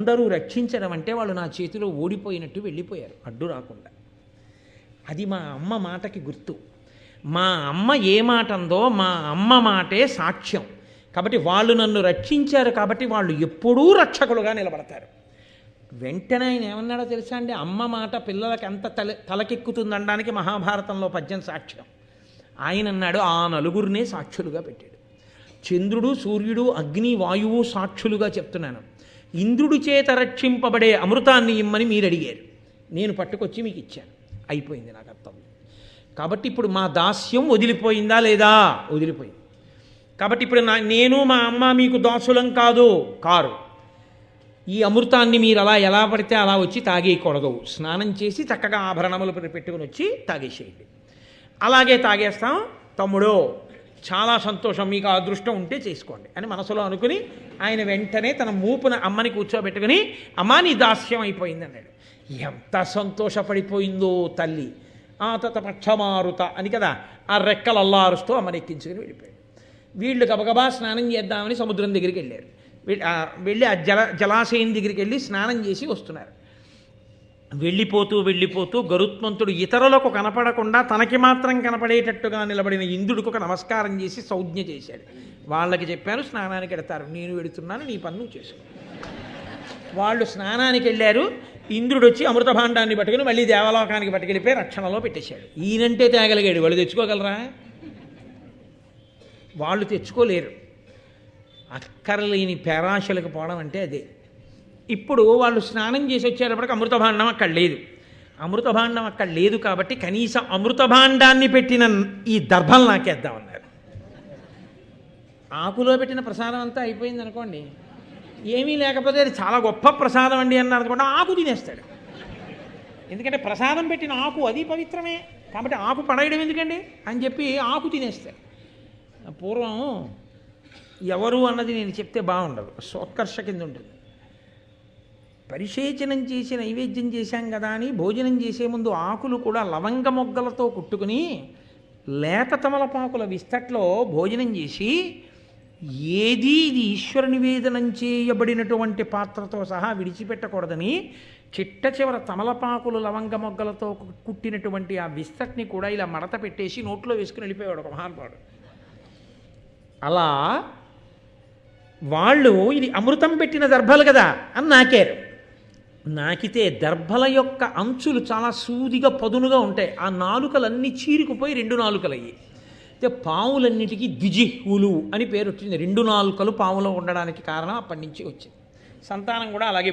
అందరూ రక్షించడం అంటే వాళ్ళు నా చేతిలో ఓడిపోయినట్టు వెళ్ళిపోయారు అడ్డు రాకుండా. అది మా అమ్మ మాటకి గుర్తు. మా అమ్మ ఏ మాట అందో మా అమ్మ మాటే సాక్ష్యం. కాబట్టి వాళ్ళు నన్ను రక్షించారు కాబట్టి వాళ్ళు ఎప్పుడూ రక్షకులుగా నిలబడతారు. వెంటనే ఆయన ఏమన్నాడో తెలుసా అండి? అమ్మ మాట పిల్లలకి ఎంత తలకెక్కుతుందనడానికి మహాభారతంలో పద్యం సాక్ష్యం. ఆయన అన్నాడు, ఆ నలుగురినే సాక్షులుగా పెట్టాడు. చంద్రుడు, సూర్యుడు, అగ్ని, వాయువు సాక్షులుగా చెప్తున్నాను. ఇంద్రుడి చేత రక్షింపబడే అమృతాన్ని ఇమ్మని మీరు అడిగారు, నేను పట్టుకొచ్చి మీకు ఇచ్చాను. అయిపోయింది నా కర్తవ్యం. కాబట్టి ఇప్పుడు మా దాస్యం వదిలిపోయిందా లేదా? వదిలిపోయింది. కాబట్టి ఇప్పుడు నేను మా అమ్మ మీకు దాసులం కారు. ఈ అమృతాన్ని మీరు అలా ఎలా పడితే అలా వచ్చి తాగేయకూడదు. స్నానం చేసి చక్కగా ఆభరణములు పెట్టుకుని వచ్చి తాగేసేయండి. అలాగే తాగేస్తాం తమ్ముడో, చాలా సంతోషం, మీకు ఆ అదృష్టం ఉంటే చేసుకోండి అని మనసులో అనుకుని ఆయన వెంటనే తన మూపున అమ్మని కూర్చోబెట్టుకుని, అమ్మా నీ దాస్యం అయిపోయింది అన్నాడు. ఎంత సంతోషపడిపోయిందో తల్లి. ఆ తతపక్షమారుత అని కదా ఆ రెక్కలు అల్లారుస్తూ అమ్మని ఎక్కించుకుని వెళ్ళిపోయాడు. వీళ్ళు గబగబా స్నానం చేద్దామని సముద్రం దగ్గరికి వెళ్ళారు. వెళ్ళి ఆ జలాశయం దగ్గరికి వెళ్ళి స్నానం చేసి వస్తున్నారు. వెళ్ళిపోతూ గరుత్మంతుడు ఇతరులకు కనపడకుండా తనకి మాత్రం కనపడేటట్టుగా నిలబడిన ఇంద్రుడికి ఒక నమస్కారం చేసి సౌజ్ఞ చేశాడు. వాళ్ళకి చెప్పారు స్నానానికి వెడతారు, నేను వెడుతున్నాను, నీ పన్ను చేసుకో. వాళ్ళు స్నానానికి వెళ్ళారు. ఇంద్రుడు వచ్చి అమృత భాండాన్ని పట్టుకుని మళ్ళీ దేవలోకానికి పట్టుకెళ్ళిపోయి రక్షణలో పెట్టేశాడు. ఈయనంటే తేగలిగాడు, వాళ్ళు తెచ్చుకోగలరా? వాళ్ళు తెచ్చుకోలేరు. అక్కర్లేని పేరాశలకు పోవడం అంటే అదే. ఇప్పుడు వాళ్ళు స్నానం చేసి వచ్చేటప్పటికి అమృతభాండం అక్కడ లేదు. అమృతభాండం అక్కడ లేదు కాబట్టి కనీసం అమృతభాండాన్ని పెట్టిన ఈ దర్భలు నాకేద్దామన్నారు. ఆకులో పెట్టిన ప్రసాదం అంతా అయిపోయింది అనుకోండి, ఏమీ లేకపోతే అది చాలా గొప్ప ప్రసాదం అండి అన్నారు అనుకోండి, ఆకు తినేస్తాడు. ఎందుకంటే ప్రసాదం పెట్టిన ఆకు అది పవిత్రమే కాబట్టి ఆకు పడేయడం ఎందుకండి అని చెప్పి ఆకు తినేస్తాడు. పూర్వం ఎవరు అన్నది నేను చెప్తే బాగుండదు, సోత్కర్ష కింద ఉంటుంది. పరిశేచనం చేసి నైవేద్యం చేశాం కదా అని భోజనం చేసే ముందు ఆకులు కూడా లవంగ మొగ్గలతో కుట్టుకుని లేత తమలపాకుల విస్తట్లో భోజనం చేసి, ఏదీ ఇది ఈశ్వర నివేదనం చేయబడినటువంటి పాత్రతో సహా విడిచిపెట్టకూడదని చిట్ట చివర తమలపాకులు లవంగ మొగ్గలతో కుట్టినటువంటి ఆ విస్తట్ని కూడా ఇలా మడత పెట్టేసి నోట్లో వేసుకుని వెళ్ళిపోయాడు ఒక మహానుభావుడు. అలా వాళ్ళు ఇది అమృతం పెట్టిన దర్భలు కదా అని నాకారు. నాకితే దర్భల యొక్క అంచులు చాలా సూదిగా పదునుగా ఉంటాయి. ఆ నాలుకలన్నీ చీరుకుపోయి 2 నాలుకలయ్యి. అయితే పావులన్నిటికీ ద్విజిహ్వులు అని పేరు వచ్చింది. 2 నాలుకలు పావులో ఉండడానికి కారణం అప్పటి నుంచి వచ్చింది. సంతానం కూడా అలాగే